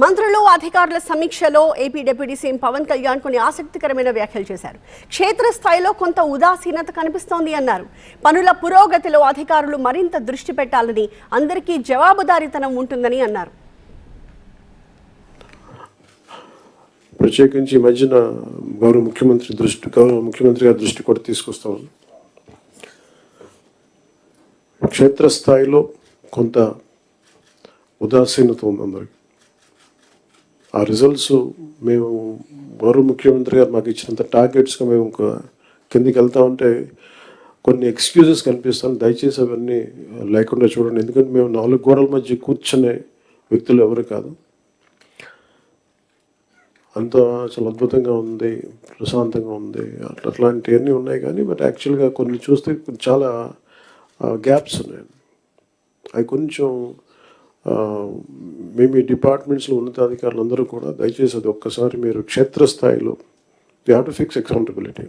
మంత్రులు అధికారుల సమీక్షలో AP deputy CM Pawan Kalyan కొన్ని ఆసక్తికరమైన వ్యాఖ్యలు చేశారు. క్షేత్రస్థాయిలో కొంత ఉదాసీనత కనిపిస్తోంది అన్నారు. పనుల పురోగతిలో అధికారులు మరింత దృష్టి పెట్టాలని, అందరికీ జవాబుదారీతనం ఉంటుందని అన్నారు. ప్రత్యేకించి ఈ మధ్యన గౌరవ ముఖ్యమంత్రి గారి దృష్టి కూడా తీసుకొస్తాం. క్షేత్రస్థాయిలో కొంత ఉదాసీనత ఉంది అందరికి. ఆ రిజల్ట్స్ మేము గౌరవ ముఖ్యమంత్రి గారు మాకు ఇచ్చినంత టార్గెట్స్గా మేము కిందికి వెళ్తామంటే కొన్ని ఎక్స్క్యూజెస్ కనిపిస్తాను. దయచేసి అవన్నీ లేకుండా చూడండి. ఎందుకంటే మేము 4 గోడల మధ్య కూర్చునే వ్యక్తులు ఎవరు కాదు. అంతా చాలా అద్భుతంగా ఉంది, ప్రశాంతంగా ఉంది, అట్లాంటివన్నీ ఉన్నాయి. కానీ బట్ యాక్చువల్గా కొన్ని చూస్తే చాలా గ్యాప్స్ ఉన్నాయి. అవి కొంచెం మేము ఈ డిపార్ట్మెంట్స్లో ఉన్నతాధికారులు అందరూ కూడా దయచేసి అది ఒక్కసారి మీరు క్షేత్రస్థాయిలో we have to fix accountability.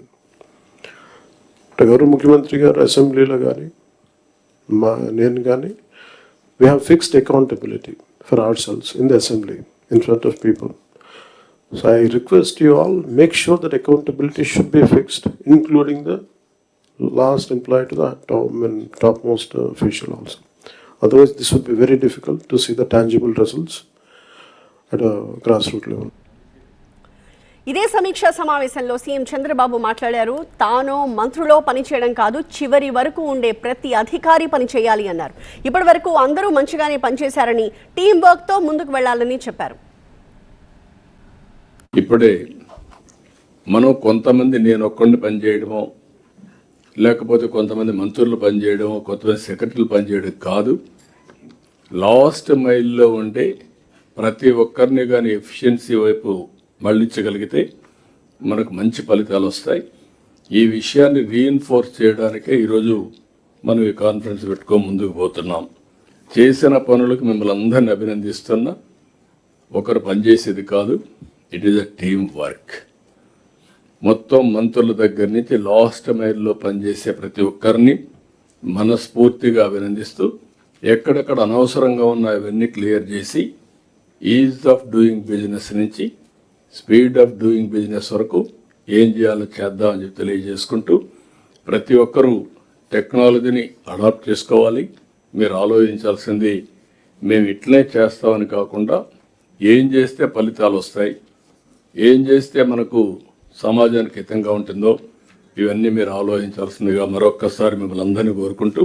గౌరవ ముఖ్యమంత్రి గారు అసెంబ్లీలో కానీ నేను కానీ we have fixed accountability for hour cells in the assembly in front of people. So I request you all, make sure that accountability should be fixed, including the last employee to the topmost official also. Otherwise, this would be very difficult to see the tangible results at a grassroots level. ఇదే సమీక్షా సమావేశంలో CM Chandrababu మాట్లాడారు. తాను మంత్రులో పనిచేయడం కాదు, చివరి వరకు ఉండే ప్రతి అధికారి పనిచేయాలి అన్నారు. ఇప్పటి వరకు అందరూ మంచిగానే పనిచేశారని, టీం వర్క్తో ముందుకు వెళ్లాలని చెప్పారు. ఇప్పుడే మనం కొంతమంది నేను ఒక్కడిని పనిచేయడమో, లేకపోతే కొంతమంది మంత్రులు పనిచేయడమో, కొంతమంది సెక్రటరీలు పనిచేయడం కాదు. లాస్ట్ మైల్లో ఉండే ప్రతి ఒక్కరిని కానీ ఎఫిషియన్సీ వైపు మళ్లించగలిగితే మనకు మంచి ఫలితాలు వస్తాయి. ఈ విషయాన్ని రీఇన్ఫోర్స్ చేయడానికే ఈరోజు మనం ఈ కాన్ఫరెన్స్ పెట్టుకొని ముందుకు పోతున్నాం. చేసిన పనులకు మిమ్మల్ని అందరినీ అభినందిస్తున్నా. ఒకరు పనిచేసేది కాదు, it is a team work. మొత్తం మంత్రుల దగ్గర నుంచి లాస్ట్ మైల్లో పనిచేసే ప్రతి ఒక్కరిని మనస్ఫూర్తిగా అభినందిస్తూ, ఎక్కడెక్కడ అనవసరంగా ఉన్న అవన్నీ క్లియర్ చేసి ఈజ్ ఆఫ్ డూయింగ్ బిజినెస్ నుంచి స్పీడ్ ఆఫ్ డూయింగ్ బిజినెస్ వరకు ఏం చేయాలో చేద్దామని చెప్పి తెలియజేసుకుంటూ, ప్రతి ఒక్కరూ టెక్నాలజీని అడాప్ట్ చేసుకోవాలి. మీరు ఆలోచించాల్సింది మేము ఇట్లనే చేస్తామని కాకుండా ఏం చేస్తే ఫలితాలు వస్తాయి, ఏం చేస్తే మనకు సమాజానికి హితంగా ఉంటుందో ఇవన్నీ మీరు ఆలోచించాల్సిందిగా మరొక్కసారి మిమ్మల్ని అందరినీ కోరుకుంటూ